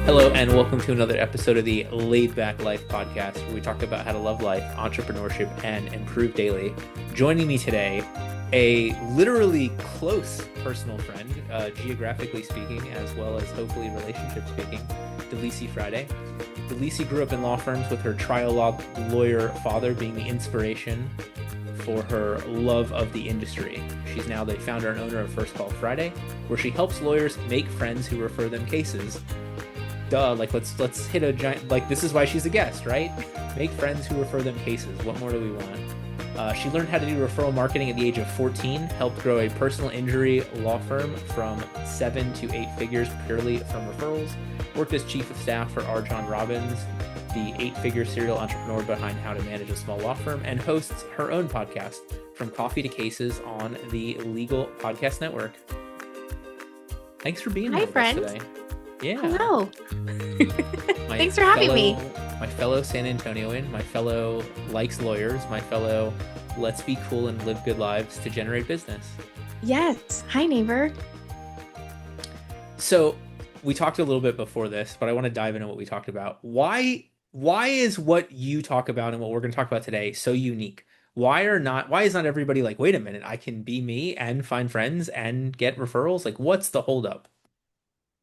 Hello, and welcome to another episode of the Leid Back Life Podcast, where we talk about how to love life, entrepreneurship, and improve daily. Joining me today, a literally close personal friend, geographically speaking, as well as hopefully relationship speaking, Delisi Friday. Delisi grew up in law firms with her trial law lawyer father being the inspiration for her love of the industry. She's now the founder and owner of First Call Friday, where she helps lawyers make friends who refer them cases. Duh, like let's hit a giant, like this is why she's a guest, right? Make friends who refer them cases. What more do we want? She learned how to do referral marketing at the age of 14, helped grow a personal injury law firm from 7 to 8 figures purely from referrals, worked as chief of staff for R. John Robbins, the 8-figure serial entrepreneur behind how to manage a small law firm, and hosts her own podcast, From Coffee to Cases, on the Legal Podcast Network. Thanks for being Hi, here with us friend. today. Yeah. Hello. My Thanks for having me. My fellow San Antonioan, my fellow likes lawyers, my fellow let's be cool and live good lives to generate business. Yes. Hi, neighbor. So we talked a little bit before this, but I want to dive into what we talked about. Why is what you talk about and what we're going to talk about today so unique? Why is not everybody like, wait a minute, I can be me and find friends and get referrals? Like, what's the holdup?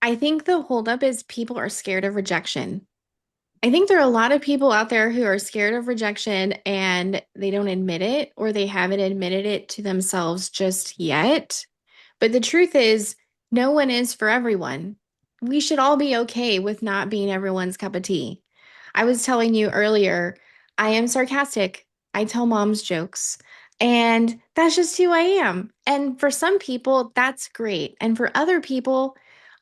I think the holdup is people are scared of rejection. I think there are a lot of people out there who are scared of rejection and they don't admit it or they haven't admitted it to themselves just yet. But the truth is, no one is for everyone. We should all be okay with not being everyone's cup of tea. I was telling you earlier, I am sarcastic. I tell mom's jokes, and that's just who I am. And for some people, that's great. And for other people,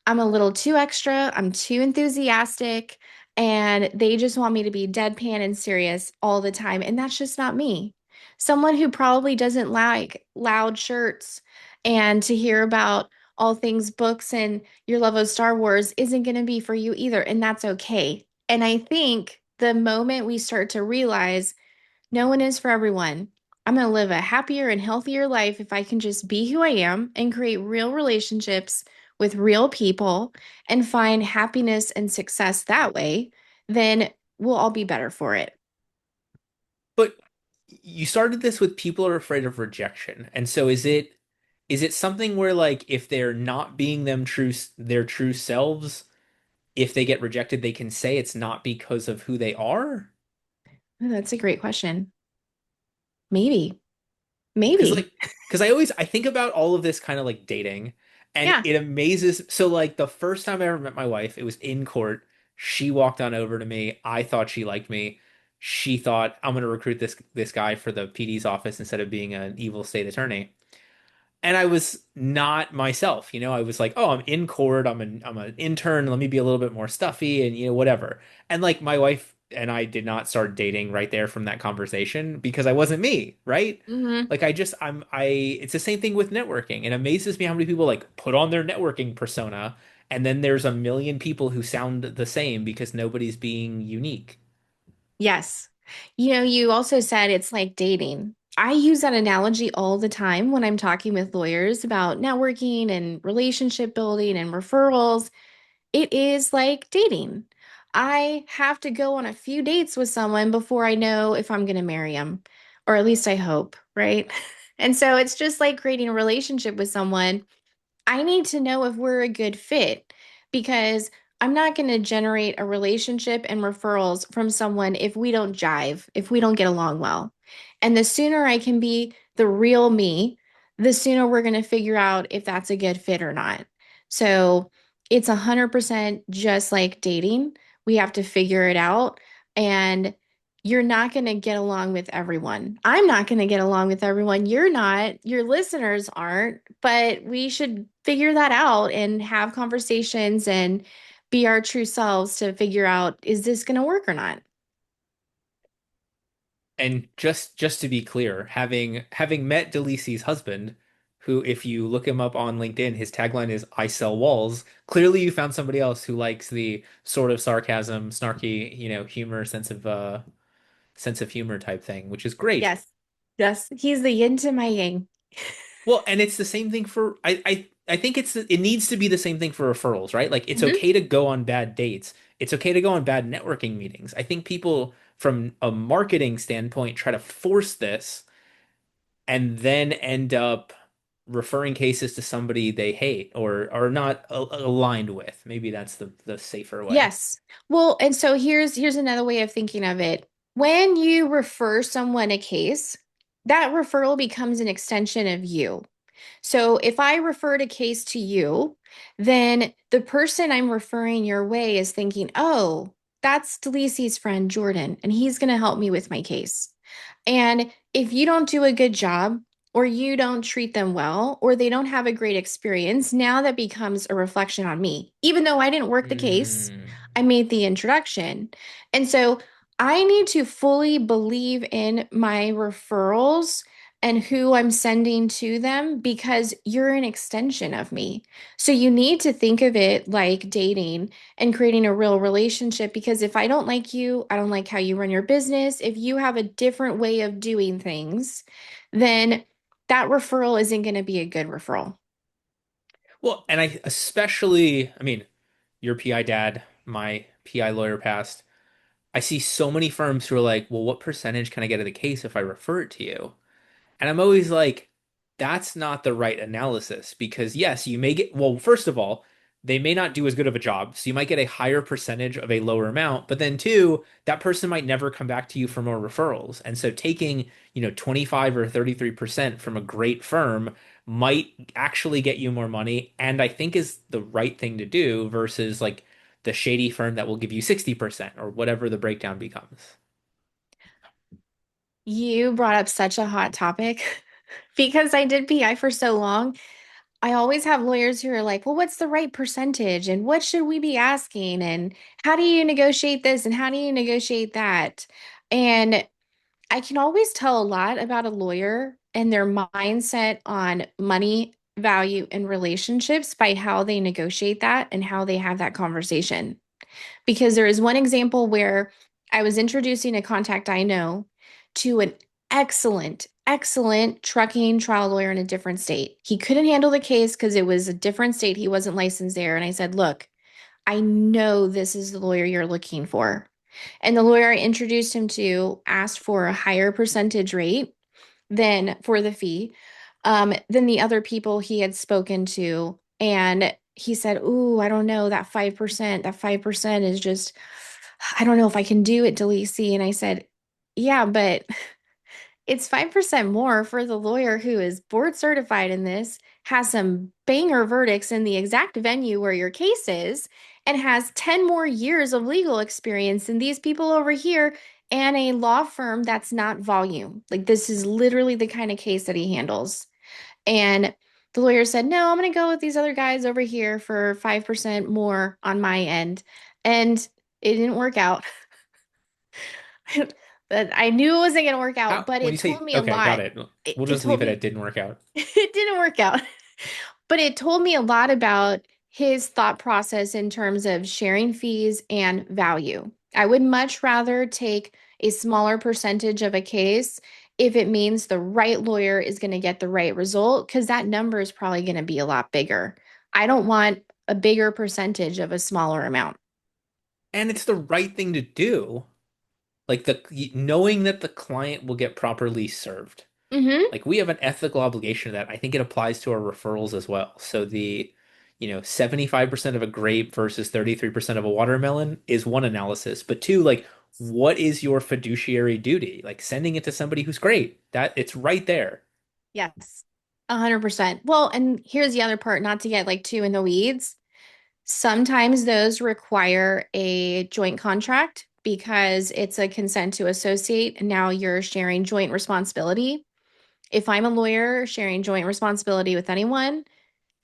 I'm a little too extra, I'm too enthusiastic, and they just want me to be deadpan and serious all the time. And that's just not me. Someone who probably doesn't like loud shirts and to hear about all things books and your love of Star Wars isn't going to be for you either. And that's okay. And I think the moment we start to realize no one is for everyone, I'm going to live a happier and healthier life if I can just be who I am and create real relationships with real people and find happiness and success that way, then we'll all be better for it. But you started this with people are afraid of rejection. And so is it something where like if they're not being their true selves, if they get rejected, they can say it's not because of who they are? Oh, that's a great question. Maybe, Because maybe. like because I think about all of this kind of like dating, and Yeah. it amazes. So like the first time I ever met my wife, it was in court. She walked on over to me. I thought she liked me. She thought I'm going to recruit this guy for the PD's office instead of being an evil state attorney. And I was not myself, I was like, oh, I'm in court, I'm an intern, let me be a little bit more stuffy and whatever. And like my wife and I did not start dating right there from that conversation because I wasn't me, right? Hmm. Like I it's the same thing with networking. It amazes me how many people like put on their networking persona and then there's a million people who sound the same because nobody's being unique. Yes. You also said it's like dating. I use that analogy all the time when I'm talking with lawyers about networking and relationship building and referrals. It is like dating. I have to go on a few dates with someone before I know if I'm going to marry them, or at least I hope, right? And so it's just like creating a relationship with someone. I need to know if we're a good fit because I'm not going to generate a relationship and referrals from someone if we don't jive, if we don't get along well. And the sooner I can be the real me, the sooner we're going to figure out if that's a good fit or not. So it's 100% just like dating. We have to figure it out. And you're not going to get along with everyone. I'm not going to get along with everyone. You're not. Your listeners aren't. But we should figure that out and have conversations and be our true selves to figure out is this going to work or not? And just to be clear, having met Delisi's husband, who if you look him up on LinkedIn, his tagline is I sell walls. Clearly you found somebody else who likes the sort of sarcasm, snarky, humor, sense of humor type thing, which is great. Yes. Yes. He's the yin to my yang. Well, and it's the same thing for I. I think it needs to be the same thing for referrals, right? Like it's Mhm. okay to go on bad dates. It's okay to go on bad networking meetings. I think people from a marketing standpoint try to force this and then end up referring cases to somebody they hate or are not aligned with. Maybe that's the safer way. Yes. Well, and so here's another way of thinking of it. When you refer someone a case, that referral becomes an extension of you. So if I referred a case to you, then the person I'm referring your way is thinking, oh, that's Delisi's friend Jordan, and he's going to help me with my case. And if you don't do a good job, or you don't treat them well, or they don't have a great experience, now that becomes a reflection on me. Even though I didn't work the case, Mm. I made the introduction. And so I need to fully believe in my referrals and who I'm sending to them because you're an extension of me. So you need to think of it like dating and creating a real relationship because if I don't like you, I don't like how you run your business. If you have a different way of doing things, then that referral isn't going to be a good referral. Well, and I mean, your PI dad, my PI lawyer past, I see so many firms who are like, well, what percentage can I get of the case if I refer it to you? And I'm always like, that's not the right analysis because, yes, you may get, well, first of all, they may not do as good of a job. So you might get a higher percentage of a lower amount. But then, two, that person might never come back to you for more referrals. And so taking, 25 or 33% from a great firm might actually get you more money. And I think is the right thing to do versus like the shady firm that will give you 60% or whatever the breakdown becomes. You brought up such a hot topic because I did PI for so long. I always have lawyers who are like, well, what's the right percentage? And what should we be asking? And how do you negotiate this? And how do you negotiate that? And I can always tell a lot about a lawyer and their mindset on money, value, and relationships by how they negotiate that and how they have that conversation. Because there is one example where I was introducing a contact I know to an excellent trucking trial lawyer in a different state. He couldn't handle the case because it was a different state. He wasn't licensed there. And I said, look, I know this is the lawyer you're looking for. And the lawyer I introduced him to asked for a higher percentage rate than for the fee than the other people he had spoken to. And he said, ooh, I don't know, that 5% is just, I don't know if I can do it, Delisi. And I said, yeah, but it's 5% more for the lawyer who is board certified in this, has some banger verdicts in the exact venue where your case is, and has 10 more years of legal experience than these people over here and a law firm that's not volume. Like, this is literally the kind of case that he handles. And the lawyer said, no, I'm going to go with these other guys over here for 5% more on my end. And it didn't work out. But I knew it wasn't going to work out, How, but when it you told say, me a okay, got lot. it. It, We'll it just told leave it me at didn't work out. it didn't work out, but it told me a lot about his thought process in terms of sharing fees and value. I would much rather take a smaller percentage of a case if it means the right lawyer is going to get the right result, because that number is probably going to be a lot bigger. I don't want a bigger percentage of a smaller amount. And it's the right thing to do. Like knowing that the client will get properly served. Mm-hmm. Like we have an ethical obligation to that. I think it applies to our referrals as well. So 75% of a grape versus 33% of a watermelon is one analysis. But two, like, what is your fiduciary duty? Like sending it to somebody who's great. That it's right there. Yes, 100%. Well, and here's the other part, not to get like too in the weeds. Sometimes those require a joint contract because it's a consent to associate. And now you're sharing joint responsibility. If I'm a lawyer sharing joint responsibility with anyone,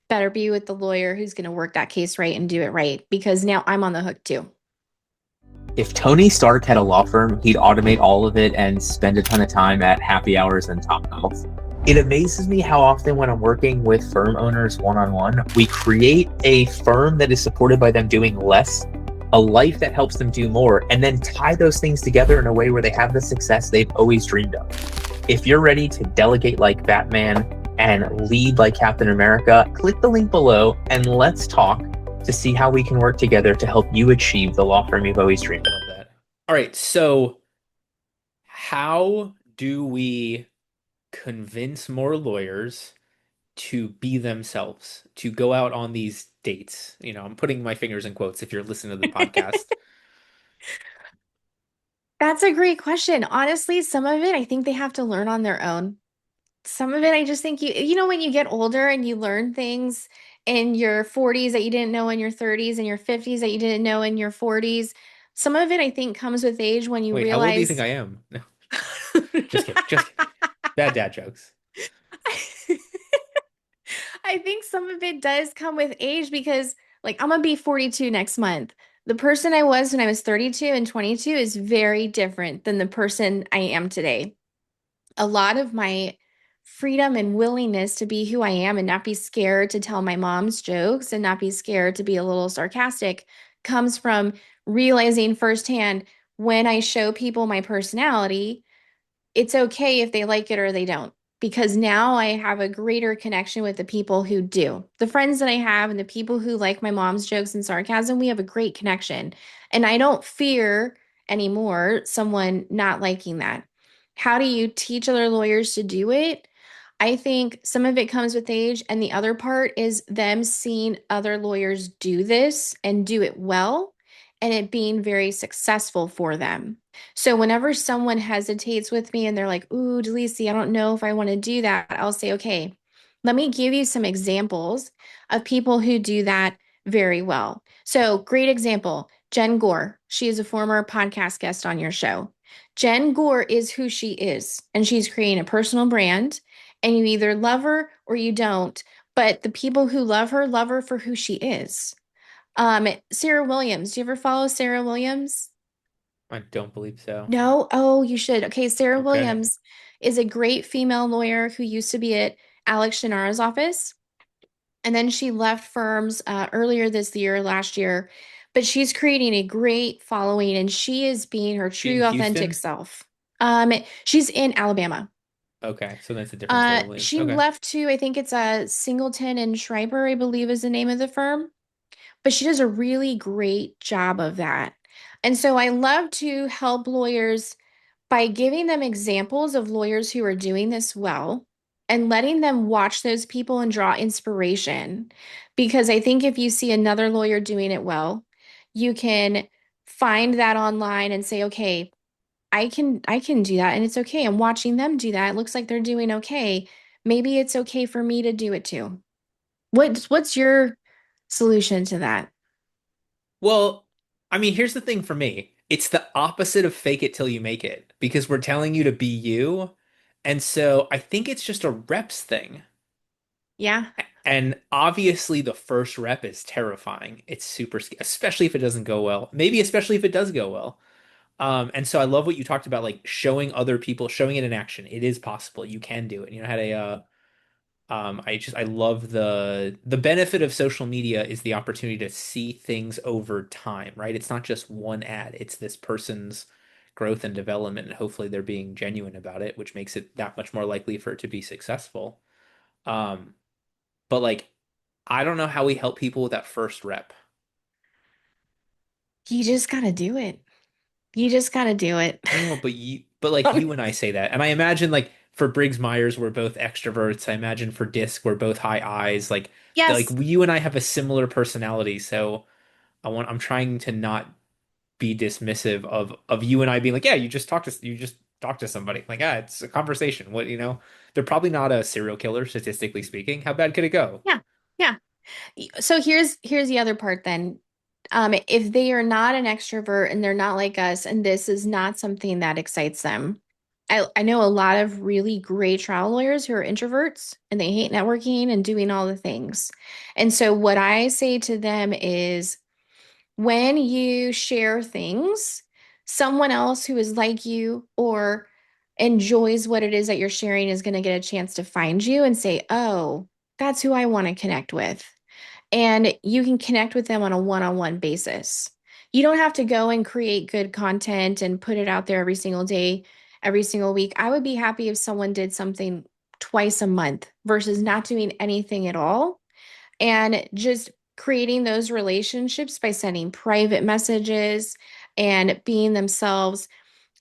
better be with the lawyer who's going to work that case right and do it right because now I'm on the hook too. If Tony Stark had a law firm, he'd automate all of it and spend a ton of time at happy hours and top golf. It amazes me how often when I'm working with firm owners one-on-one, we create a firm that is supported by them doing less, a life that helps them do more, and then tie those things together in a way where they have the success they've always dreamed of. If you're ready to delegate like Batman and lead like Captain America, click the link below and let's talk to see how we can work together to help you achieve the law firm you've always dreamed I of. love that. All right, so how do we convince more lawyers to be themselves, to go out on these dates? You know, I'm putting my fingers in quotes if you're listening to the podcast. That's a great question. Honestly, some of it I think they have to learn on their own. Some of it I just think when you get older and you learn things in your 40s that you didn't know in your 30s and your 50s that you didn't know in your 40s. Some of it I think comes with age when you Wait, how old do you think realize I am? No, just kidding. Just kidding. Bad dad jokes. I think some of it does come with age because, like, I'm gonna be 42 next month. The person I was when I was 32 and 22 is very different than the person I am today. A lot of my freedom and willingness to be who I am and not be scared to tell my mom's jokes and not be scared to be a little sarcastic comes from realizing firsthand when I show people my personality it's okay if they like it or they don't, because now I have a greater connection with the people who do. The friends that I have and the people who like my mom's jokes and sarcasm, we have a great connection. And I don't fear anymore someone not liking that. How do you teach other lawyers to do it? I think some of it comes with age, and the other part is them seeing other lawyers do this and do it well, and it being very successful for them. So whenever someone hesitates with me and they're like, "Ooh, Delisi, I don't know if I want to do that," I'll say, "Okay, let me give you some examples of people who do that very well." So, great example, Jen Gore. She is a former podcast guest on your show. Jen Gore is who she is, and she's creating a personal brand, and you either love her or you don't. But the people who love her for who she is. Sarah Williams. Do you ever follow Sarah Williams? I don't believe so. No? Oh, you should. Okay, Sarah Okay. Williams is a great female lawyer who used to be at Alex Shannara's office. And then she left firms earlier this year, last year. But she's creating a great following and she is being her She in true, authentic Houston? self. She's in Alabama. Okay, so that's a different Sarah Williams. She Okay. left to, I think it's a Singleton and Schreiber, I believe is the name of the firm. But she does a really great job of that. And so I love to help lawyers by giving them examples of lawyers who are doing this well and letting them watch those people and draw inspiration. Because I think if you see another lawyer doing it well, you can find that online and say, okay, I can do that and it's okay. I'm watching them do that. It looks like they're doing okay. Maybe it's okay for me to do it too. What's your solution to that? Well, I mean, here's the thing for me. It's the opposite of fake it till you make it because we're telling you to be you. And so I think it's just a reps thing. Yeah. And obviously, the first rep is terrifying. It's super scary, especially if it doesn't go well. Maybe especially if it does go well. And so I love what you talked about, like showing other people, showing it in action. It is possible. You can do it. You know, I had I love the benefit of social media is the opportunity to see things over time, right? It's not just one ad. It's this person's growth and development, and hopefully they're being genuine about it, which makes it that much more likely for it to be successful. Um, but like, I don't know how we help people with that first rep. You just got to do it. You just got to do it. I know, but like you and I say that, and I imagine like for Briggs Myers, we're both extroverts. I imagine for Disc, we're both high eyes. Like Yes. you and I have a similar personality, so I'm trying to not be dismissive of you and I being like, yeah, you just talk to somebody. Like, ah, it's a conversation. What, you know, they're probably not a serial killer, statistically speaking. How bad could it go? Yeah. Yeah. So here's the other part then. If they are not an extrovert and they're not like us, and this is not something that excites them, I know a lot of really great trial lawyers who are introverts and they hate networking and doing all the things. And so what I say to them is when you share things, someone else who is like you or enjoys what it is that you're sharing is going to get a chance to find you and say, "Oh, that's who I want to connect with." And you can connect with them on a one-on-one basis. You don't have to go and create good content and put it out there every single day, every single week. I would be happy if someone did something twice a month versus not doing anything at all, and just creating those relationships by sending private messages and being themselves.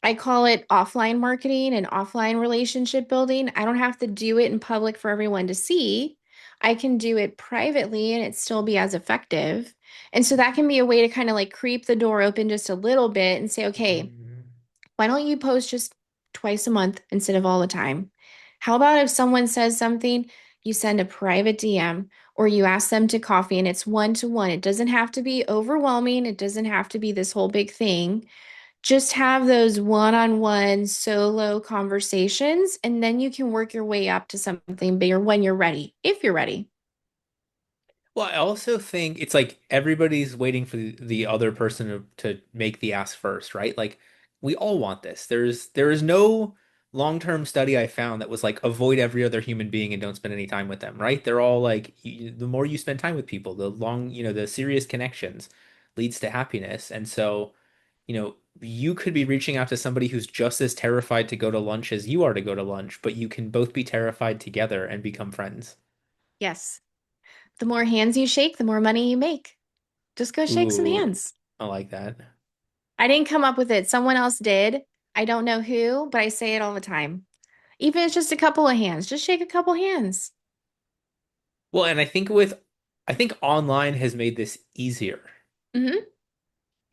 I call it offline marketing and offline relationship building. I don't have to do it in public for everyone to see. I can do it privately and it still be as effective. And so that can be a way to kind of like creep the door open just a little bit and say, okay, Mhm. why don't you post just twice a month instead of all the time? How about if someone says something, you send a private DM or you ask them to coffee and it's one to one. It doesn't have to be overwhelming. It doesn't have to be this whole big thing. Just have those one-on-one solo conversations, and then you can work your way up to something bigger when you're ready, if you're ready. Well, I also think it's like everybody's waiting for the other person to make the ask first, right? Like we all want this. There is no long-term study I found that was like avoid every other human being and don't spend any time with them, right? They're all like the more you spend time with people, the serious connections leads to happiness. And so, you could be reaching out to somebody who's just as terrified to go to lunch as you are to go to lunch, but you can both be terrified together and become friends. Yes. The more hands you shake, the more money you make. Just go shake some Ooh, hands. I like that. I didn't come up with it. Someone else did. I don't know who, but I say it all the time. Even if it's just a couple of hands, just shake a couple hands. Well, and I think online has made this easier. Hmm.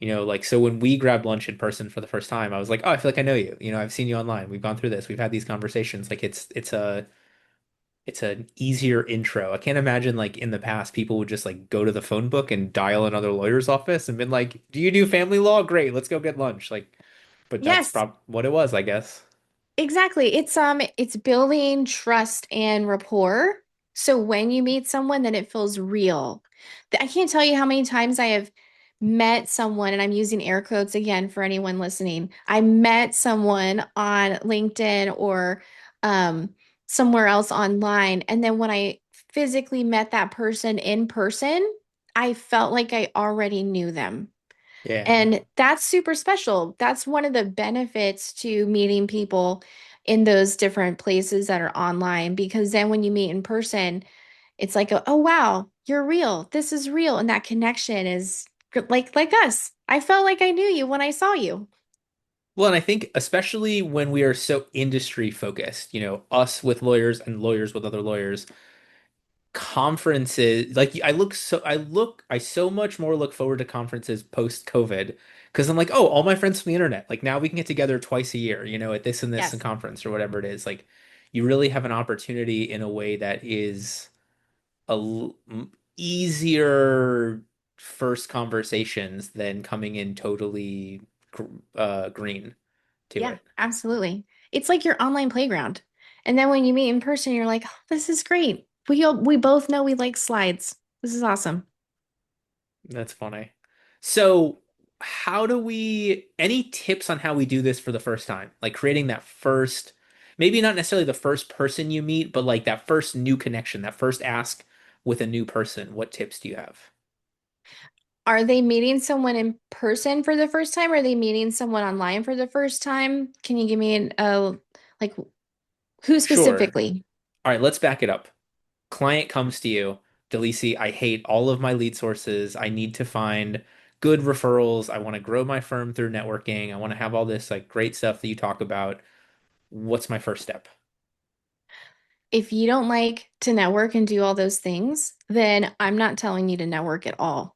Like so when we grabbed lunch in person for the first time, I was like, "Oh, I feel like I know you. I've seen you online. We've gone through this. We've had these conversations. Like it's an easier intro. I can't imagine like in the past people would just like go to the phone book and dial another lawyer's office and been like, "Do you do family law? Great, let's go get lunch." Like, but that's Yes, prob what it was, I guess. exactly. It's building trust and rapport. So when you meet someone, then it feels real. I can't tell you how many times I have met someone, and I'm using air quotes again for anyone listening. I met someone on LinkedIn or um, somewhere else online, and then when I physically met that person in person, I felt like I already knew them. Yeah. And that's super special. That's one of the benefits to meeting people in those different places that are online, because then when you meet in person, it's like, oh wow, you're real. This is real. And that connection is like us. I felt like I knew you when I saw you. Well, and I think especially when we are so industry focused, us with lawyers and lawyers with other lawyers, conferences like I so much more look forward to conferences post COVID because I'm like, oh, all my friends from the internet, like now we can get together twice a year, at this and this and Yes. conference or whatever it is. Like you really have an opportunity in a way that is easier first conversations than coming in totally green to Yeah, it. absolutely. It's like your online playground. And then when you meet in person, you're like, oh, this is great. We both know we like slides. This is awesome. That's funny. So, any tips on how we do this for the first time? Like creating that first, maybe not necessarily the first person you meet, but like that first new connection, that first ask with a new person. What tips do you have? Are they meeting someone in person for the first time? Or are they meeting someone online for the first time? Can you give me like who Sure. specifically? All right, let's back it up. Client comes to you, Delisi, I hate all of my lead sources. I need to find good referrals. I want to grow my firm through networking. I want to have all this like great stuff that you talk about. What's my first step? If you don't like to network and do all those things, then I'm not telling you to network at all.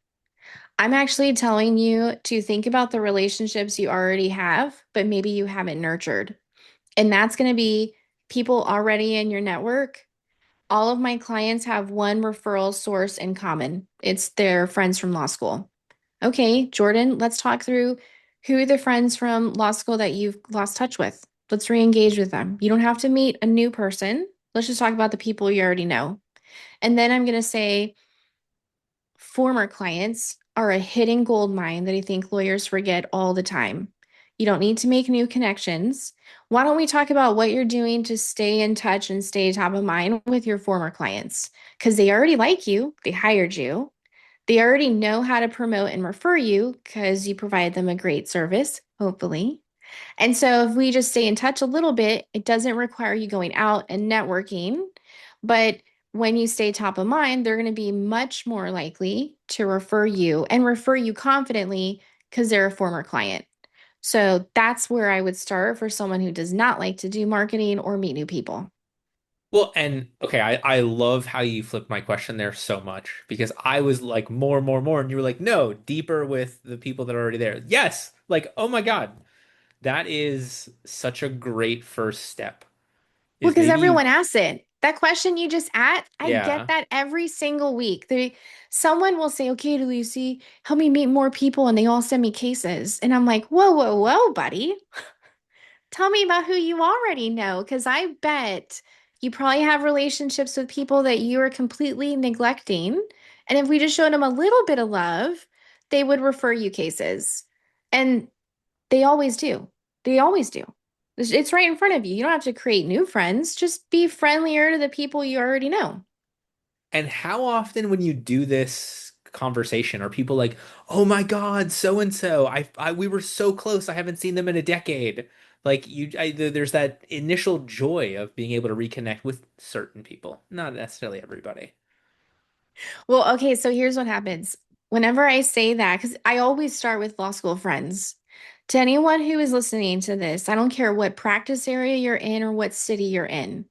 I'm actually telling you to think about the relationships you already have, but maybe you haven't nurtured. And that's going to be people already in your network. All of my clients have one referral source in common. It's their friends from law school. Okay, Jordan, let's talk through who are the friends from law school that you've lost touch with. Let's re-engage with them. You don't have to meet a new person. Let's just talk about the people you already know. And then I'm going to say former clients are a hidden gold mine that I think lawyers forget all the time. You don't need to make new connections. Why don't we talk about what you're doing to stay in touch and stay top of mind with your former clients? Because they already like you, they hired you, they already know how to promote and refer you because you provide them a great service, hopefully. And so if we just stay in touch a little bit, it doesn't require you going out and networking. But when you stay top of mind, they're going to be much more likely to refer you and refer you confidently because they're a former client. So that's where I would start for someone who does not like to do marketing or meet new people. Well, and okay, I love how you flipped my question there so much because I was like more, more, more, and you were like, no, deeper with the people that are already there. Yes, like, oh my God, that is such a great first step. Well, Is because maybe you, everyone asks it. That question you just asked, I get yeah. that every single week. Someone will say, okay, Delisi, help me meet more people. And they all send me cases. And I'm like, whoa, whoa, whoa, buddy. Tell me about who you already know. Because I bet you probably have relationships with people that you are completely neglecting. And if we just showed them a little bit of love, they would refer you cases. And they always do. They always do. It's right in front of you. You don't have to create new friends. Just be friendlier to the people you already know. And how often when you do this conversation are people like, "Oh my God, so and so, we were so close. I haven't seen them in a decade." Like there's that initial joy of being able to reconnect with certain people, not necessarily everybody. Well, okay, so here's what happens. Whenever I say that, because I always start with law school friends. To anyone who is listening to this, I don't care what practice area you're in or what city you're in.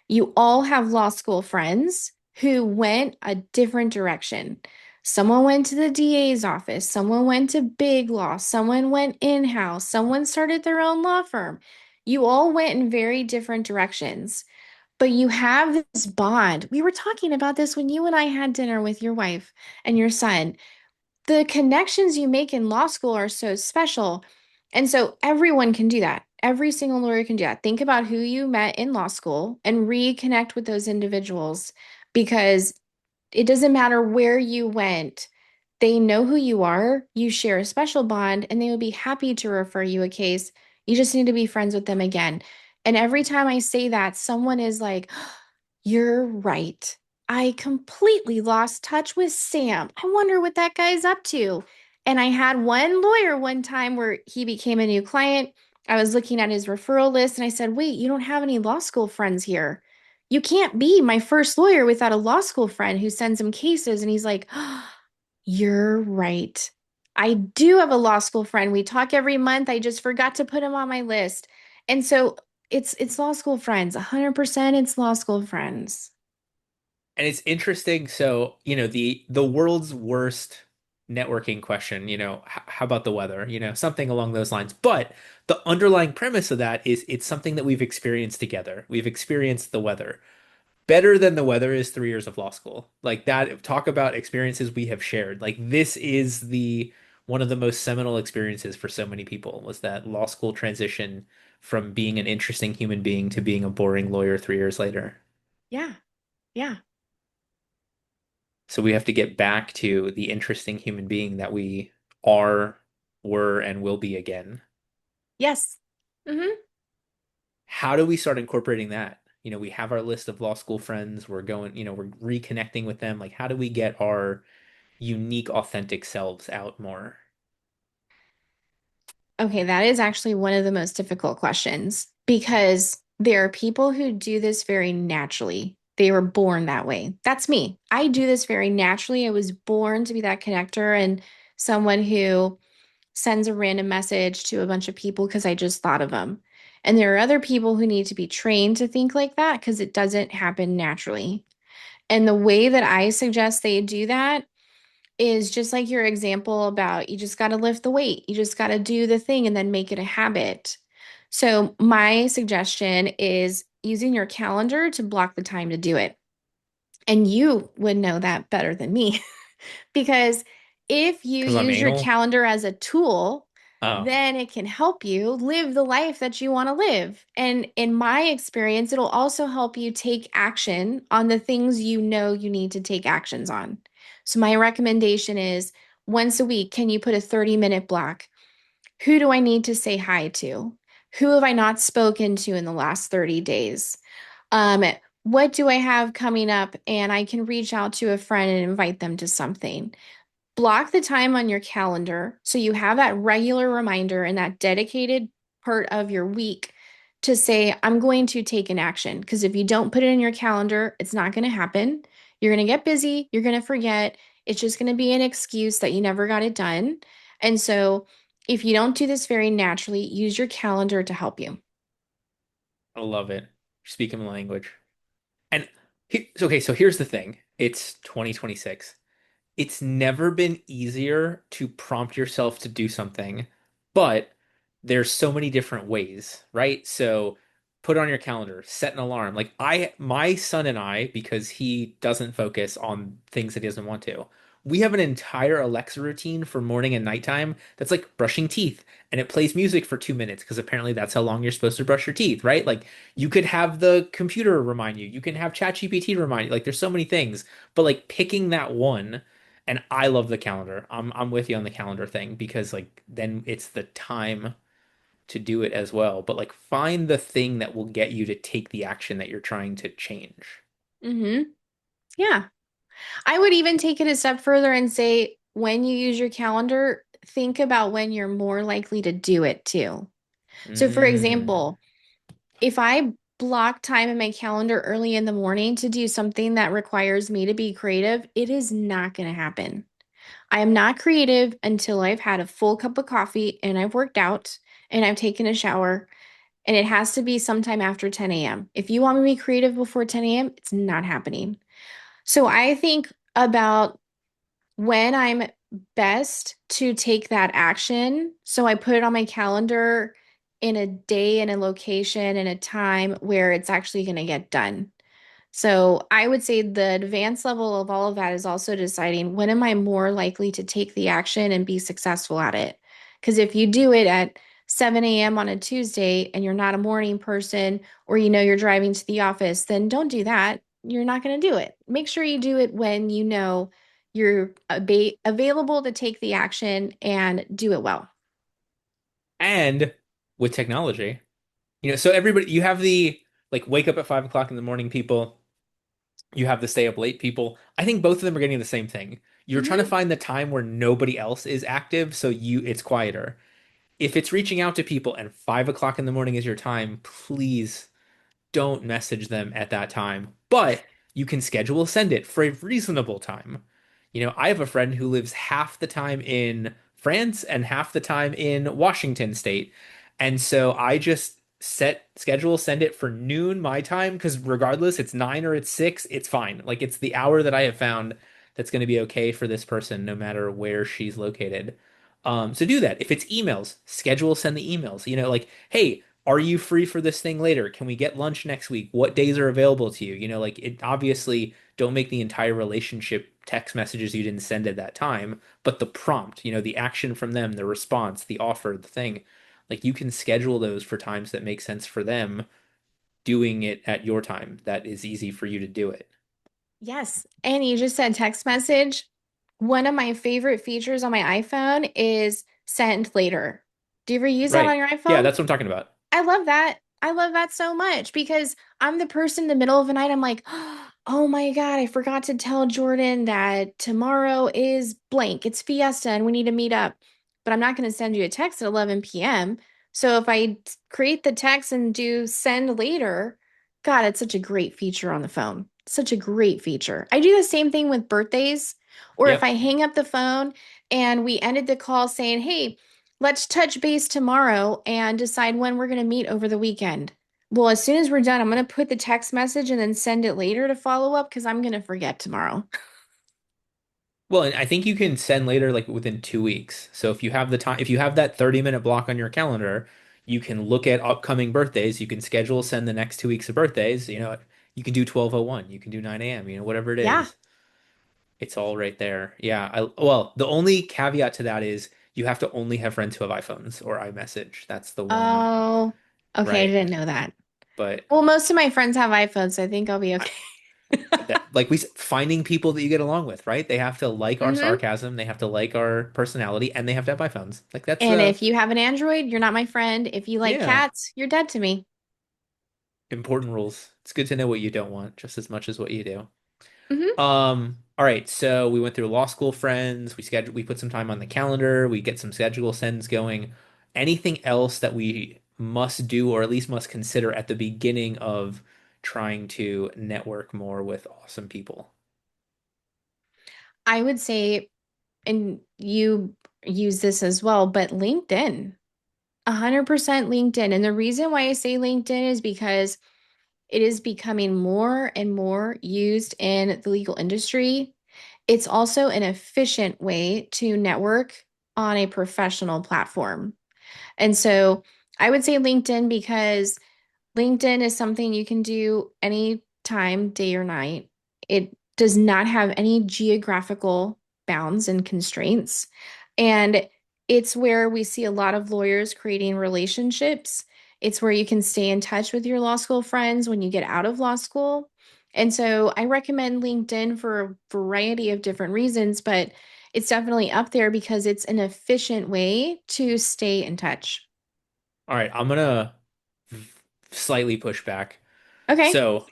You all have law school friends who went a different direction. Someone went to the DA's office, someone went to big law, someone went in-house, someone started their own law firm. You all went in very different directions, but you have this bond. We were talking about this when you and I had dinner with your wife and your son. The connections you make in law school are so special. And so everyone can do that. Every single lawyer can do that. Think about who you met in law school and reconnect with those individuals because it doesn't matter where you went. They know who you are, you share a special bond, and they would be happy to refer you a case. You just need to be friends with them again. And every time I say that, someone is like, you're right. I completely lost touch with Sam. I wonder what that guy's up to. And I had one lawyer one time where he became a new client. I was looking at his referral list and I said, wait, you don't have any law school friends here. You can't be my first lawyer without a law school friend who sends him cases. And he's like, oh, you're right. I do have a law school friend. We talk every month. I just forgot to put him on my list. And so it's law school friends. 100% it's law school friends. And it's interesting. So, the world's worst networking question, how about the weather? Something along those lines. But the underlying premise of that is it's something that we've experienced together. We've experienced the weather. Better than the weather is 3 years of law school. Like that, talk about experiences we have shared. Like this is the one of the most seminal experiences for so many people was that law school transition from being an interesting human being to being a boring lawyer 3 years later. Yeah. Yeah. So we have to get back to the interesting human being that we are, were, and will be again. Yes. Hmm. How do we start incorporating that? We have our list of law school friends. We're going, we're reconnecting with them. Like, how do we get our unique, authentic selves out more? Okay, that is actually one of the most difficult questions because there are people who do this very naturally. They were born that way. That's me. I do this very naturally. I was born to be that connector and someone who sends a random message to a bunch of people because I just thought of them. And there are other people who need to be trained to think like that because it doesn't happen naturally. And the way that I suggest they do that is just like your example about you just got to lift the weight, you just got to do the thing and then make it a habit. So, my suggestion is using your calendar to block the time to do it. And you would know that better than me because if you Because I'm use your anal. calendar as a tool, Oh, then it can help you live the life that you want to live. And in my experience, it'll also help you take action on the things you know you need to take actions on. So, my recommendation is once a week, can you put a 30-minute block? Who do I need to say hi to? Who have I not spoken to in the last 30 days? Um, what do I have coming up? And I can reach out to a friend and invite them to something. Block the time on your calendar so you have that regular reminder and that dedicated part of your week to say, I'm going to take an action. Because if you don't put it in your calendar, it's not going to happen. You're going to get busy. You're going to forget. It's just going to be an excuse that you never got it done. And so, if you don't do this very naturally, use your calendar to help you. I love it. Speaking my language. And okay, so here's the thing. It's 2026. It's never been easier to prompt yourself to do something, but there's so many different ways, right? So put it on your calendar, set an alarm. Like my son and I, because he doesn't focus on things that he doesn't want to, we have an entire Alexa routine for morning and nighttime that's like brushing teeth, and it plays music for 2 minutes because apparently that's how long you're supposed to brush your teeth, right? Like you could have the computer remind you, you can have ChatGPT remind you. Like there's so many things, but like picking that one. And I love the calendar. I'm with you on the calendar thing because like then it's the time to do it as well. But like find the thing that will get you to take the action that you're trying to change. Mm-hmm. Yeah. I would even take it a step further and say, when you use your calendar, think about when you're more likely to do it too. So, for Mm, example, if I block time in my calendar early in the morning to do something that requires me to be creative, it is not going to happen. I am not creative until I've had a full cup of coffee and I've worked out and I've taken a shower. And it has to be sometime after 10 a.m. If you want me to be creative before 10 a.m., it's not happening. So I think about when I'm best to take that action. So I put it on my calendar in a day and a location and a time where it's actually going to get done. So I would say the advanced level of all of that is also deciding when am I more likely to take the action and be successful at it? Because if you do it at 7 a.m. on a Tuesday and you're not a morning person or you know you're driving to the office, then don't do that. You're not going to do it. Make sure you do it when you know you're available to take the action and do it well. and with technology, so everybody, you have the like wake up at 5 o'clock in the morning people, you have the stay up late people. I think both of them are getting the same thing. You're trying to Hmm. find the time where nobody else is active, so it's quieter. If it's reaching out to people and 5 o'clock in the morning is your time, please don't message them at that time, but you can schedule send it for a reasonable time. I have a friend who lives half the time in France and half the time in Washington state. And so I just set schedule send it for noon my time because regardless, it's 9 or it's 6, it's fine. Like it's the hour that I have found that's going to be okay for this person no matter where she's located. So do that. If it's emails, schedule send the emails. Like, hey, are you free for this thing later? Can we get lunch next week? What days are available to you? Like it obviously don't make the entire relationship text messages you didn't send at that time, but the prompt, the action from them, the response, the offer, the thing, like you can schedule those for times that make sense for them, doing it at your time. That is easy for you to do it. Yes. And you just said text message. One of my favorite features on my iPhone is send later. Do you ever use that on Right. your Yeah, iPhone? that's what I'm talking about. I love that. I love that so much because I'm the person in the middle of the night. I'm like, oh my God, I forgot to tell Jordan that tomorrow is blank. It's Fiesta and we need to meet up. But I'm not going to send you a text at 11 p.m. So if I create the text and do send later, God, it's such a great feature on the phone. Such a great feature. I do the same thing with birthdays, or if Yep. I hang up the phone and we ended the call saying, hey, let's touch base tomorrow and decide when we're going to meet over the weekend. Well, as soon as we're done, I'm going to put the text message and then send it later to follow up because I'm going to forget tomorrow. Well, and I think you can send later like within 2 weeks. So if you have the time, if you have that 30-minute block on your calendar, you can look at upcoming birthdays. You can schedule send the next 2 weeks of birthdays. You can do 12:01, you can do 9 a.m., whatever it Yeah. is. It's all right there. Yeah. Well, the only caveat to that is you have to only have friends who have iPhones or iMessage. That's the one, Oh, okay. I right? didn't know that. But Well, most of my friends have iPhones, so I think I'll be I, okay. that like finding people that you get along with, right? They have to like our Hmm. sarcasm, they have to like our personality, and they have to have iPhones. Like that's And if you have an Android, you're not my friend. If you like yeah, cats, you're dead to me. important rules. It's good to know what you don't want just as much as what you do. Hmm. All right, so we went through law school friends, we put some time on the calendar, we get some schedule sends going. Anything else that we must do, or at least must consider at the beginning of trying to network more with awesome people? I would say, and you use this as well, but LinkedIn, 100% LinkedIn. And the reason why I say LinkedIn is because it is becoming more and more used in the legal industry. It's also an efficient way to network on a professional platform. And so I would say LinkedIn because LinkedIn is something you can do anytime, day or night. It does not have any geographical bounds and constraints. And it's where we see a lot of lawyers creating relationships. It's where you can stay in touch with your law school friends when you get out of law school. And so I recommend LinkedIn for a variety of different reasons, but it's definitely up there because it's an efficient way to stay in touch. All right, I'm gonna slightly push back. Okay. So,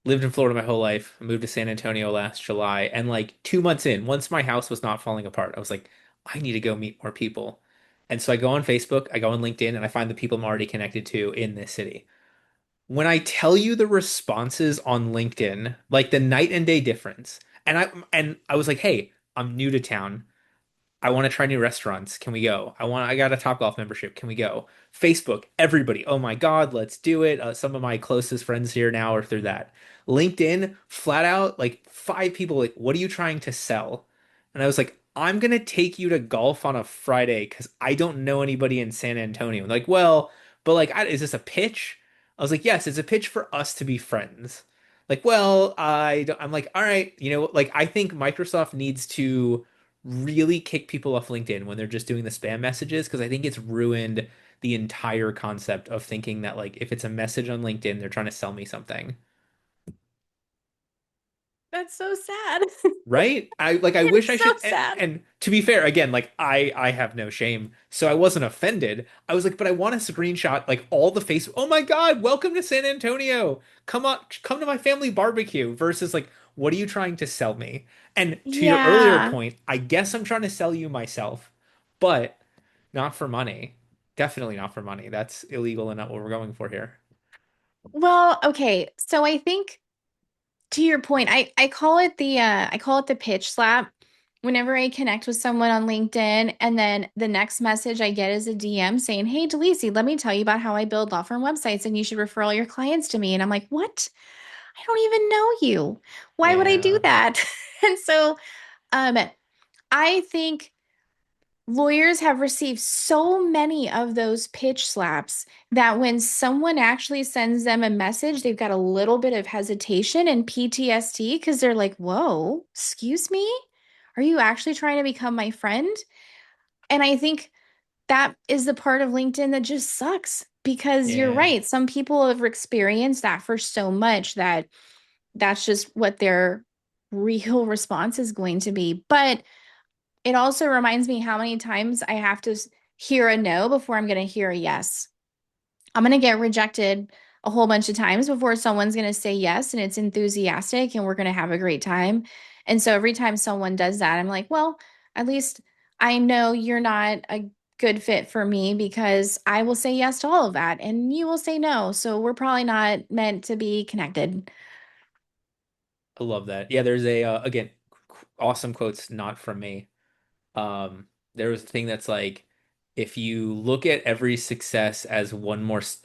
lived in Florida my whole life, moved to San Antonio last July, and like 2 months in, once my house was not falling apart, I was like, I need to go meet more people. And so I go on Facebook, I go on LinkedIn, and I find the people I'm already connected to in this city. When I tell you the responses on LinkedIn, like the night and day difference, and I was like, hey, I'm new to town. I want to try new restaurants. Can we go? I got a Topgolf membership. Can we go? Facebook, everybody. Oh my God, let's do it. Some of my closest friends here now are through that. LinkedIn, flat out, like 5 people, like, what are you trying to sell? And I was like, I'm gonna take you to golf on a Friday because I don't know anybody in San Antonio. And like, well, but like, is this a pitch? I was like, yes, it's a pitch for us to be friends. Like, well, I'm like, all right, like I think Microsoft needs to really kick people off LinkedIn when they're just doing the spam messages because I think it's ruined the entire concept of thinking that like if it's a message on LinkedIn, they're trying to sell me something. That's so sad. Right? I wish It's I so should sad. and to be fair, again, like I have no shame. So I wasn't offended. I was like, but I want to screenshot like all the face. Oh my God, welcome to San Antonio. Come on, come to my family barbecue versus like what are you trying to sell me? And to your earlier Yeah. point, I guess I'm trying to sell you myself, but not for money. Definitely not for money. That's illegal and not what we're going for here. Well, okay. So I think to your point, I call it the pitch slap. Whenever I connect with someone on LinkedIn and then the next message I get is a DM saying, "Hey, Delisi, let me tell you about how I build law firm websites and you should refer all your clients to me." And I'm like, "What? I don't even know you. Why would I do Yeah. that?" And so um I think lawyers have received so many of those pitch slaps that when someone actually sends them a message, they've got a little bit of hesitation and PTSD because they're like, whoa, excuse me? Are you actually trying to become my friend? And I think that is the part of LinkedIn that just sucks because you're Yeah. right. Some people have experienced that for so much that that's just what their real response is going to be. But it also reminds me how many times I have to hear a no before I'm going to hear a yes. I'm going to get rejected a whole bunch of times before someone's going to say yes and it's enthusiastic and we're going to have a great time. And so every time someone does that, I'm like, well, at least I know you're not a good fit for me because I will say yes to all of that and you will say no. So we're probably not meant to be connected. I love that. Yeah, there's a again awesome quotes not from me. There was a thing that's like, if you look at every success as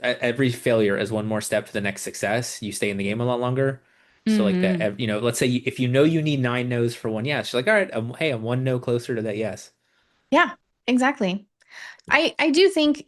every failure as one more step to the next success, you stay in the game a lot longer. So like that, Hmm. let's say if you know you need 9 no's for one yes, you're like, all right, hey, I'm one no closer to that yes. Yeah, exactly. I do think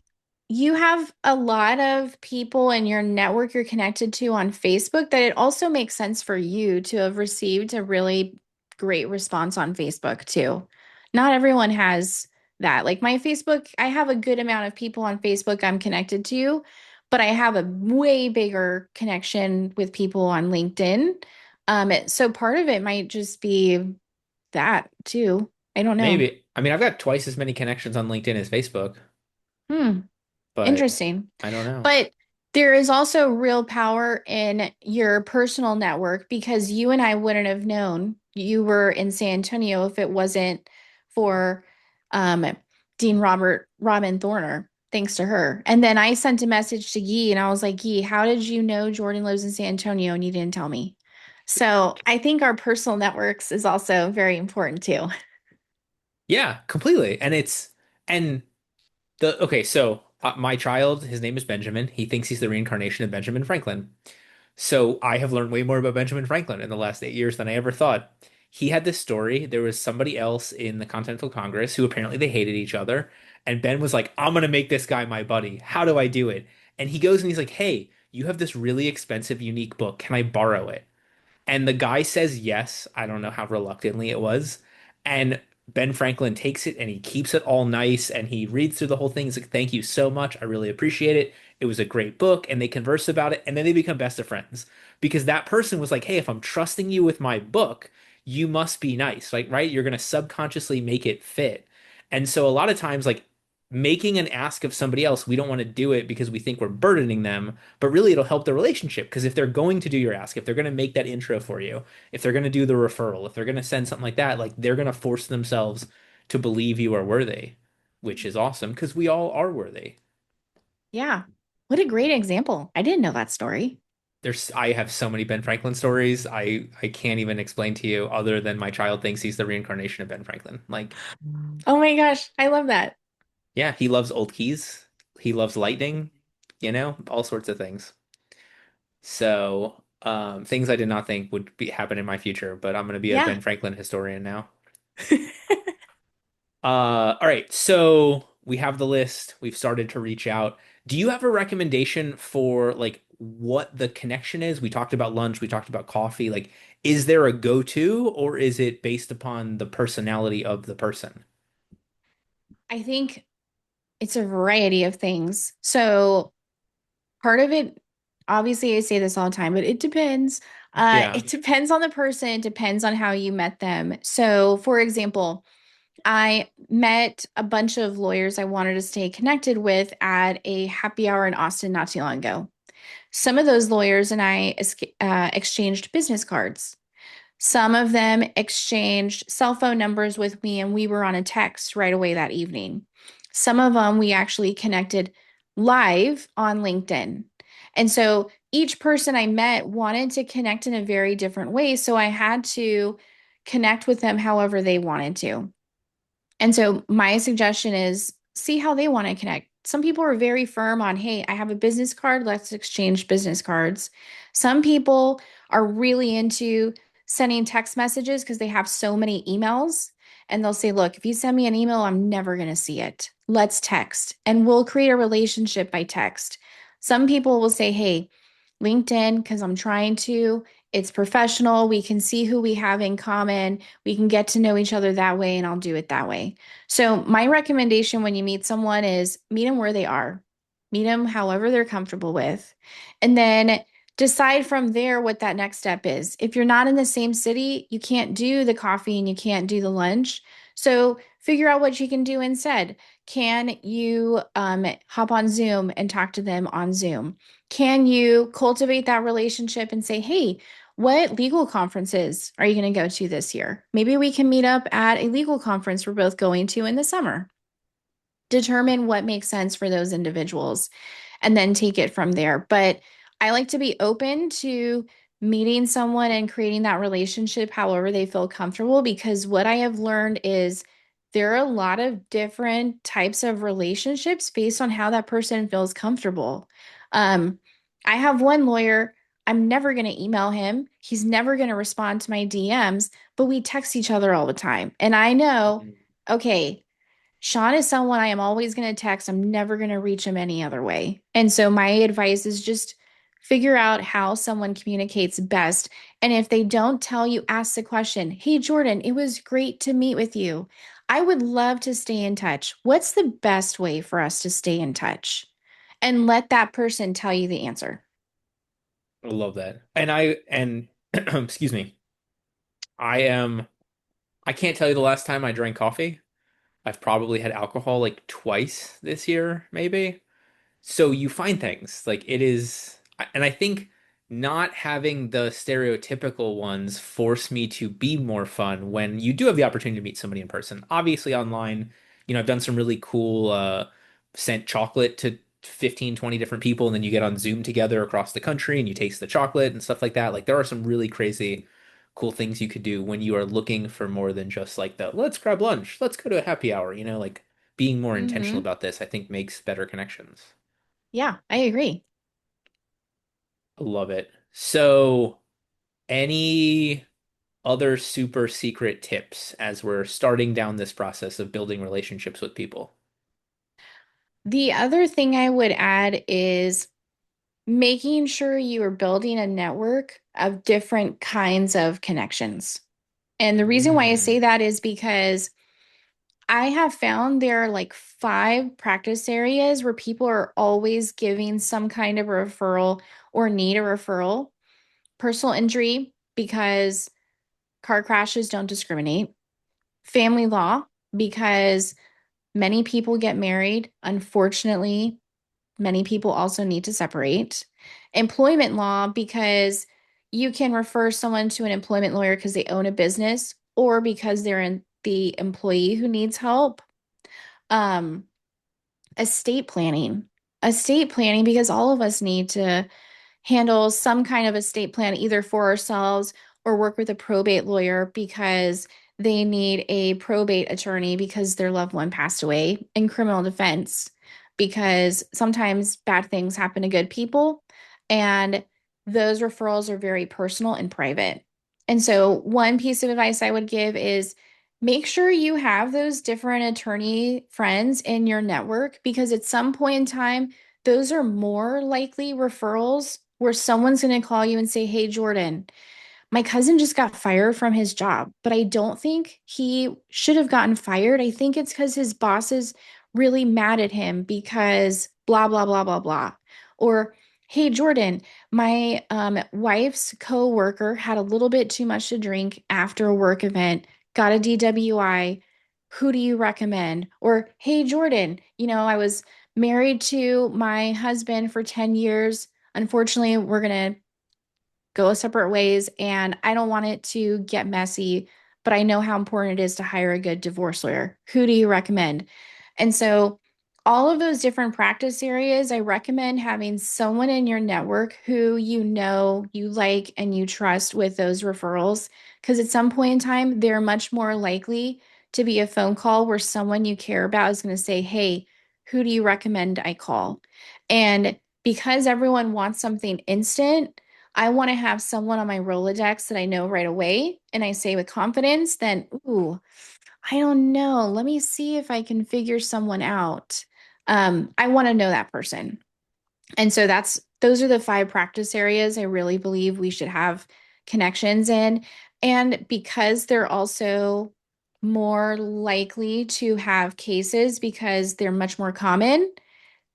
you have a lot of people in your network you're connected to on Facebook that it also makes sense for you to have received a really great response on Facebook too. Not everyone has that. Like my Facebook, I have a good amount of people on Facebook I'm connected to, but I have a way bigger connection with people on LinkedIn. So part of it might just be that too. I don't know. Maybe. I mean, I've got twice as many connections on LinkedIn as Facebook, Hmm. but Interesting. I don't know. But there is also real power in your personal network because you and I wouldn't have known you were in San Antonio if it wasn't for um, Dean Robin Thorner. thanks to her. And then I sent a message to Guy and I was like, Guy, how did you know Jordan lives in San Antonio and you didn't tell me? So I think our personal networks is also very important too. Yeah, completely. And okay, so my child, his name is Benjamin. He thinks he's the reincarnation of Benjamin Franklin. So I have learned way more about Benjamin Franklin in the last 8 years than I ever thought. He had this story. There was somebody else in the Continental Congress who apparently they hated each other. And Ben was like, I'm gonna make this guy my buddy. How do I do it? And he goes and he's like, hey, you have this really expensive, unique book. Can I borrow it? And the guy says yes. I don't know how reluctantly it was. And Ben Franklin takes it and he keeps it all nice and he reads through the whole thing. He's like, thank you so much. I really appreciate it. It was a great book. And they converse about it. And then they become best of friends because that person was like, hey, if I'm trusting you with my book, you must be nice. Like, right? You're going to subconsciously make it fit. And so a lot of times, like, making an ask of somebody else, we don't want to do it because we think we're burdening them, but really it'll help the relationship because if they're going to do your ask, if they're going to make that intro for you, if they're going to do the referral, if they're going to send something like that, like they're going to force themselves to believe you are worthy, which is awesome because we all are worthy. Yeah. What a great example. I didn't know that story. I have so many Ben Franklin stories. I can't even explain to you other than my child thinks he's the reincarnation of Ben Franklin. Like, Oh my gosh, I love that. yeah, he loves old keys. He loves lightning, all sorts of things. So, things I did not think would be happen in my future, but I'm going to be a Yeah. Ben Franklin historian now. All right. So we have the list. We've started to reach out. Do you have a recommendation for like what the connection is? We talked about lunch, we talked about coffee. Like, is there a go-to or is it based upon the personality of the person? I think it's a variety of things. So part of it, obviously, I say this all the time, but it depends. Yeah. It depends on the person, it depends on how you met them. So, for example, I met a bunch of lawyers I wanted to stay connected with at a happy hour in Austin not too long ago. Some of those lawyers and I exchanged business cards. Some of them exchanged cell phone numbers with me, and we were on a text right away that evening. Some of them we actually connected live on LinkedIn. And so each person I met wanted to connect in a very different way. So I had to connect with them however they wanted to. And so my suggestion is see how they want to connect. Some people are very firm on, hey, I have a business card, let's exchange business cards. Some people are really into sending text messages because they have so many emails. And they'll say, look, if you send me an email, I'm never going to see it. Let's text and we'll create a relationship by text. Some people will say, hey, LinkedIn, because I'm trying to, it's professional. We can see who we have in common. We can get to know each other that way, and I'll do it that way. So, my recommendation when you meet someone is meet them where they are, meet them however they're comfortable with, and then decide from there what that next step is. If you're not in the same city, you can't do the coffee and you can't do the lunch. So, figure out what you can do instead. Can you hop on Zoom and talk to them on Zoom? Can you cultivate that relationship and say, hey, what legal conferences are you going to go to this year? Maybe we can meet up at a legal conference we're both going to in the summer. Determine what makes sense for those individuals and then take it from there. But I like to be open to meeting someone and creating that relationship however they feel comfortable because what I have learned is there are a lot of different types of relationships based on how that person feels comfortable. Um, I have one lawyer, I'm never going to email him. He's never going to respond to my DMs, but we text each other all the time. And I know, Mhm. okay, Sean is someone I am always going to text. I'm never going to reach him any other way. And so my advice is just figure out how someone communicates best. And if they don't tell you, ask the question, hey, Jordan, it was great to meet with you. I would love to stay in touch. What's the best way for us to stay in touch? And let that person tell you the answer. I love that. And excuse me. I am I can't tell you the last time I drank coffee. I've probably had alcohol like twice this year, maybe. So you find things like it is, and I think not having the stereotypical ones force me to be more fun when you do have the opportunity to meet somebody in person. Obviously, online, I've done some really cool sent chocolate to 15, 20 different people, and then you get on Zoom together across the country and you taste the chocolate and stuff like that. Like there are some really crazy cool things you could do when you are looking for more than just like the let's grab lunch, let's go to a happy hour, like being more intentional Hmm. about this, I think makes better connections. Yeah, I agree. I love it. So, any other super secret tips as we're starting down this process of building relationships with people? The other thing I would add is making sure you are building a network of different kinds of connections. And the reason why I say Mm, that is because I have found there are like five practice areas where people are always giving some kind of referral or need a referral. Personal injury, because car crashes don't discriminate. Family law, because many people get married. Unfortunately, many people also need to separate. Employment law, because you can refer someone to an employment lawyer because they own a business or because they're the employee who needs help. Um, estate planning. Estate planning, because all of us need to handle some kind of estate plan either for ourselves or work with a probate lawyer because they need a probate attorney because their loved one passed away, in criminal defense because sometimes bad things happen to good people and those referrals are very personal and private. And so one piece of advice I would give is make sure you have those different attorney friends in your network because at some point in time those are more likely referrals where someone's going to call you and say, "Hey, Jordan, my cousin just got fired from his job, but I don't think he should have gotten fired. I think it's because his boss is really mad at him because blah, blah, blah, blah, blah." Or, "Hey, Jordan, my wife's coworker had a little bit too much to drink after a work event, got a DWI. Who do you recommend?" Or, "Hey, Jordan, I was married to my husband for 10 years. Unfortunately, we're going to go separate ways and I don't want it to get messy, but I know how important it is to hire a good divorce lawyer. Who do you recommend?" And so, all of those different practice areas, I recommend having someone in your network who you like, and you trust with those referrals. Because at some point in time, they're much more likely to be a phone call where someone you care about is going to say, "Hey, who do you recommend I call?" And because everyone wants something instant, I want to have someone on my Rolodex that I know right away. And I say with confidence, then, "Ooh, I don't know. Let me see if I can figure someone out." I want to know that person. And so those are the five practice areas I really believe we should have connections in. And because they're also more likely to have cases because they're much more common,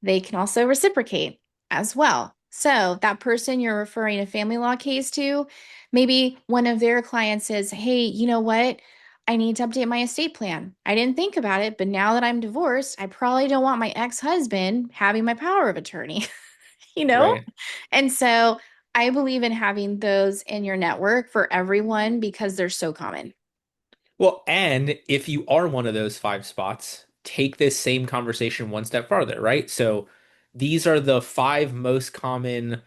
they can also reciprocate as well. So that person you're referring a family law case to, maybe one of their clients says, "Hey, you know what? I need to update my estate plan. I didn't think about it, but now that I'm divorced, I probably don't want my ex-husband having my power of attorney." you know? right. And so I believe in having those in your network for everyone because they're so common. Well, and if you are one of those five spots, take this same conversation one step farther, right? So these are the five most common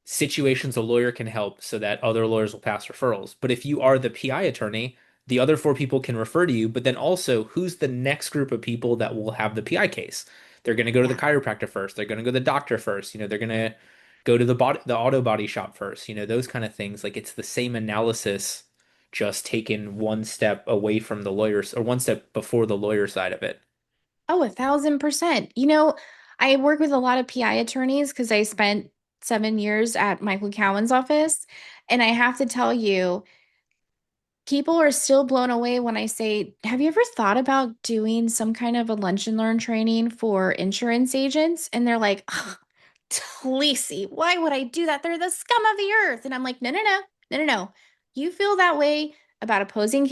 situations a lawyer can help so that other lawyers will pass referrals. But if you are the PI attorney, the other four people can refer to you, but then also who's the next group of people that will have the PI case? They're going to go to the Yeah. chiropractor first. They're going to go to the doctor first. They're going to go to the auto body shop first. Those kind of things. Like it's the same analysis, just taken one step away from the lawyers or one step before the lawyer side of it. Oh, 1,000%. I work with a lot of PI attorneys because I spent 7 years at Michael Cowan's office. And I have to tell you, people are still blown away when I say, "Have you ever thought about doing some kind of a lunch and learn training for insurance agents?" And they're like, "Ugh, Delisi, why would I do that? They're the scum of the earth." And I'm like, "No, no, no, no, no, no. You feel that way about opposing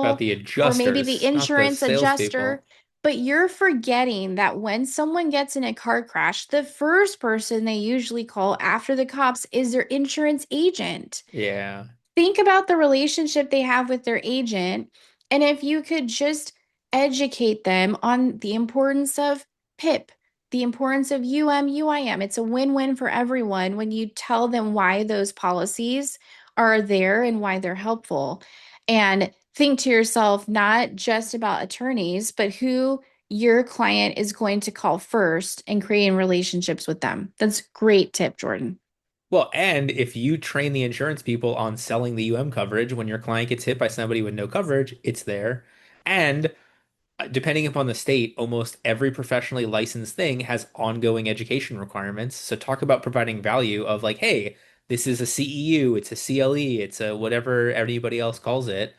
About counsel the or maybe the adjusters, not the insurance salespeople. adjuster, but you're forgetting that when someone gets in a car crash, the first person they usually call after the cops is their insurance agent. Yeah. Think about the relationship they have with their agent. And if you could just educate them on the importance of PIP, the importance of UM, UIM. It's a win-win for everyone when you tell them why those policies are there and why they're helpful. And think to yourself, not just about attorneys, but who your client is going to call first and creating relationships with them. That's a great tip, Jordan. Well, and if you train the insurance people on selling the UM coverage, when your client gets hit by somebody with no coverage, it's there. And depending upon the state, almost every professionally licensed thing has ongoing education requirements. So talk about providing value of like, hey, this is a CEU, it's a CLE, it's a whatever anybody else calls it.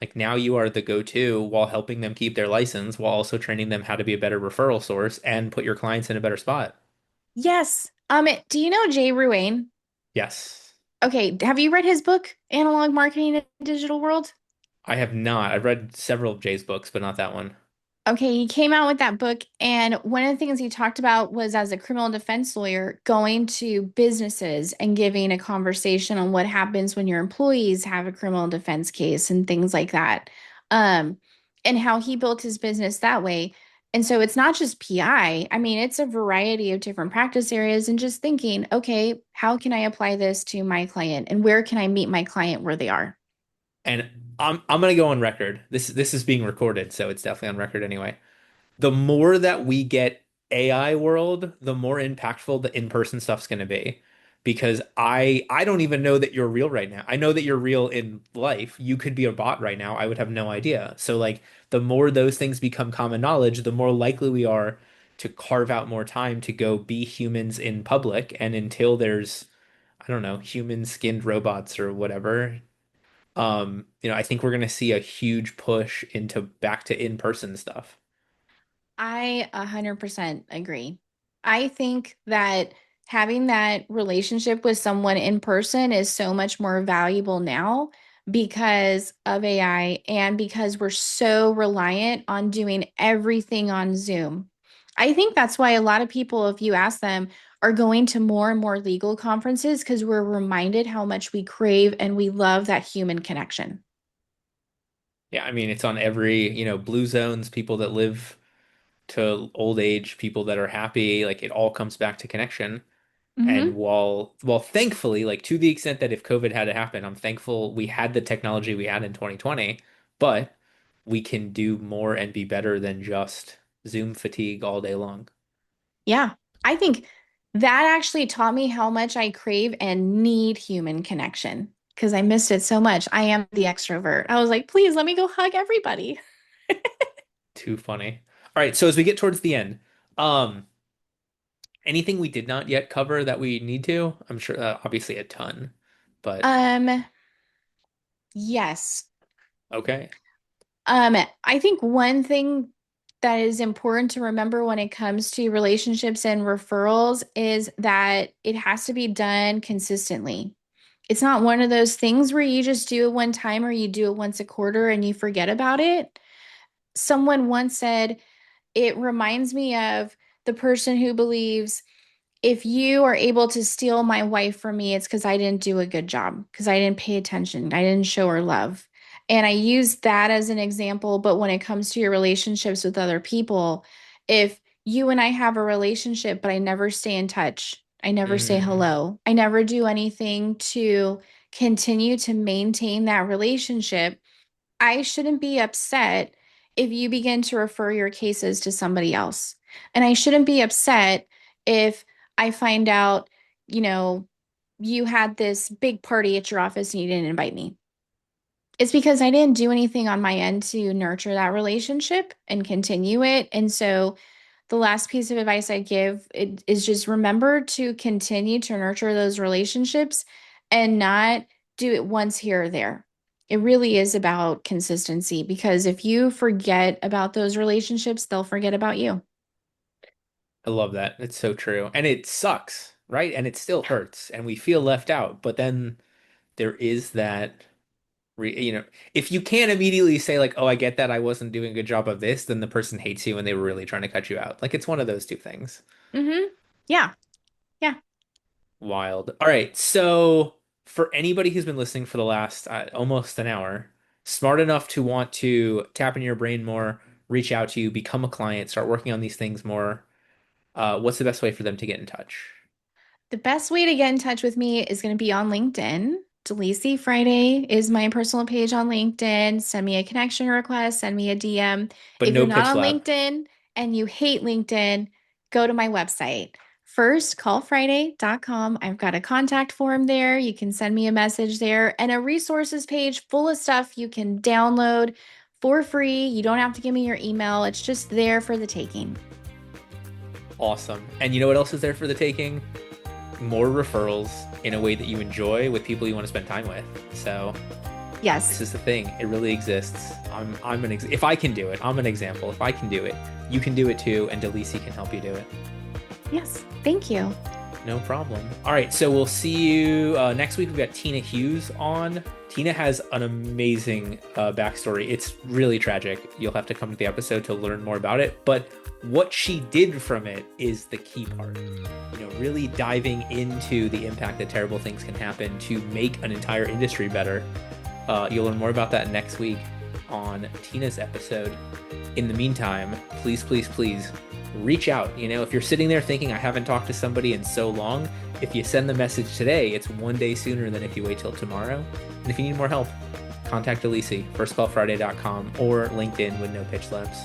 Like now you are the go-to while helping them keep their license while also training them how to be a better referral source and put your clients in a better spot. Yes. Do you know Jay Ruane? Yes. Okay, have you read his book, Analog Marketing in the Digital World? I have not. I've read several of Jay's books, but not that one. Okay, he came out with that book, and one of the things he talked about was as a criminal defense lawyer, going to businesses and giving a conversation on what happens when your employees have a criminal defense case and things like that. Um, and how he built his business that way. And so it's not just PI. I mean, it's a variety of different practice areas and just thinking, okay, how can I apply this to my client and where can I meet my client where they are? And I'm gonna go on record. This is being recorded, so it's definitely on record anyway. The more that we get AI world, the more impactful the in-person stuff's going to be. Because I don't even know that you're real right now. I know that you're real in life. You could be a bot right now. I would have no idea. So like the more those things become common knowledge, the more likely we are to carve out more time to go be humans in public. And until there's, I don't know, human skinned robots or whatever, I think we're going to see a huge push into back to in-person stuff. I 100% agree. I think that having that relationship with someone in person is so much more valuable now because of AI and because we're so reliant on doing everything on Zoom. I think that's why a lot of people, if you ask them, are going to more and more legal conferences because we're reminded how much we crave and we love that human connection. Yeah, I mean, it's on every, blue zones, people that live to old age, people that are happy, like it all comes back to connection. And Hmm. while thankfully, like to the extent that if COVID had to happen, I'm thankful we had the technology we had in 2020, but we can do more and be better than just Zoom fatigue all day long. Yeah, I think that actually taught me how much I crave and need human connection because I missed it so much. I am the extrovert. I was like, please let me go hug everybody. Too funny. All right, so as we get towards the end, um, anything we did not yet cover that we need to? I'm sure, obviously a ton, but Um, yes. okay. I think one thing that is important to remember when it comes to relationships and referrals is that it has to be done consistently. It's not one of those things where you just do it one time or you do it once a quarter and you forget about it. Someone once said, it reminds me of the person who believes if you are able to steal my wife from me, it's because I didn't do a good job, because I didn't pay attention, I didn't show her love. And I use that as an example. But when it comes to your relationships with other people, if you and I have a relationship, but I never stay in touch, I never say Hmm. hello, I never do anything to continue to maintain that relationship, I shouldn't be upset if you begin to refer your cases to somebody else. And I shouldn't be upset if I find out, you know, you had this big party at your office and you didn't invite me. It's because I didn't do anything on my end to nurture that relationship and continue it. And so the last piece of advice I give is just remember to continue to nurture those relationships and not do it once here or there. It really is about consistency because if you forget about those relationships, they'll forget about you. I love that. It's so true. And it sucks, right? And it still hurts and we feel left out. But then there is that, if you can't immediately say, like, oh, I get that I wasn't doing a good job of this, then the person hates you and they were really trying to cut you out. Like, it's one of those two things. Hmm. Yeah. Yeah. Wild. All right. So, for anybody who's been listening for the last almost an hour, smart enough to want to tap into your brain more, reach out to you, become a client, start working on these things more, what's the best way for them to get in touch? The best way to get in touch with me is going to be on LinkedIn. Delisi Friday is my personal page on LinkedIn. Send me a connection request, send me a DM. But If you're no not pitch on lab. LinkedIn and you hate LinkedIn, go to my website, firstcallfriday.com. I've got a contact form there. You can send me a message there and a resources page full of stuff you can download for free. You don't have to give me your email. It's just there for the taking. Awesome. And you know what else is there for the taking? More referrals in a way that you enjoy with people you want to spend time with. So Yes. this is the thing. It really exists. If I can do it, I'm an example. If I can do it, you can do it too, and Delisi can help you do it. Yes. Thank you. No problem. All right, so we'll see you next week. We've got Tina Hughes on. Tina has an amazing backstory. It's really tragic. You'll have to come to the episode to learn more about it. But what she did from it is the key part. Really diving into the impact that terrible things can happen to make an entire industry better. You'll learn more about that next week on Tina's episode. In the meantime, please, please, please reach out. If you're sitting there thinking, I haven't talked to somebody in so long, if you send the message today, it's one day sooner than if you wait till tomorrow. And if you need more help, contact Delisi, firstcallfriday.com or LinkedIn with No Pitch Labs.